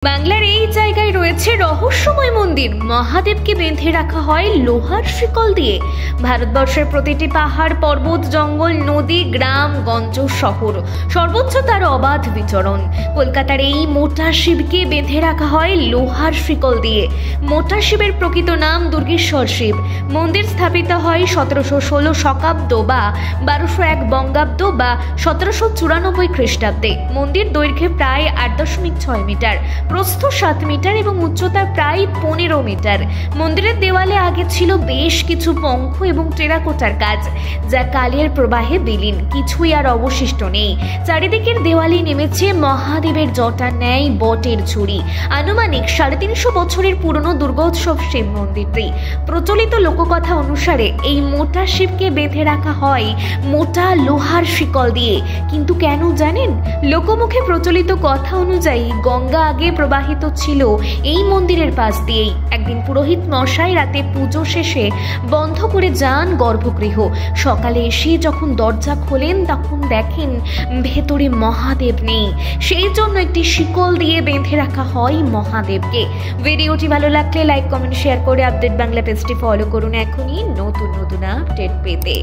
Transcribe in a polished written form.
বাংলার এই জায়গায় রয়েছে রহস্যময় মন্দির। মহাদেবকে বেঁধে রাখা হয় লোহার শিকল দিয়ে। ভারতবর্ষের প্রতিটি পাহাড়, পর্বত, জঙ্গল, নদী, গ্রাম, গঞ্জ, শহর, সর্বোচ্চ তার অবাধ বিচরণ। কলকাতার এই মোটা শিবকে বেঁধে রাখা হয় লোহার শিকল দিয়ে। মোটা শিবের প্রকৃত নাম দুর্গেশ্বর শিব। মন্দির স্থাপিত হয় 1716 শকাব্দ বা 1201 বঙ্গাব্দ বা 1794 খ্রিস্টাব্দে। মন্দির দৈর্ঘ্যে প্রায় 8.6 মিটার, প্রস্থ 7 মিটার এবং উচ্চতা প্রায় 15 মিটার। মন্দিরের দেওয়ালে আগে ছিল বেশ কিছু পঙ্খ এবং টেরাকোটার কাজ, যা কালের প্রবাহে বিলীন। কিছুই আর অবশিষ্ট নেই। চারিদিকের দেওয়ালে নেমেছে মহাদেবের জটার ন্যায় বটের ঝুড়ি। আনুমানিক 350 বছরের পুরনো দুর্গোৎসব শিব মন্দিরটি। প্রচলিত লোককথা অনুসারে এই মোটা শিবকে বেঁধে রাখা হয় মোটা লোহার শিকল দিয়ে। কিন্তু কেন জানেন? লোকমুখে প্রচলিত কথা অনুযায়ী গঙ্গা আগে প্রবাহিত ছিল এই মন্দিরের পাশ দিয়েই। একদিন পুরোহিত মশাই রাতে পুজো শেষে বন্ধ করে যান গর্ভগৃহ। সকালে এসে যখন দরজা খোলেন তখন দেখেন ভেতরে মহাদেব নেই। সেই জন্য একটি শিকল দিয়ে বেঁধে রাখা হয় মহাদেবকে। ভিডিওটি ভালো লাগলে লাইক, কমেন্ট, শেয়ার করে আপডেট বাংলা পেজটি ফলো করুন এখনই নতুন নতুন আপডেট পেতে।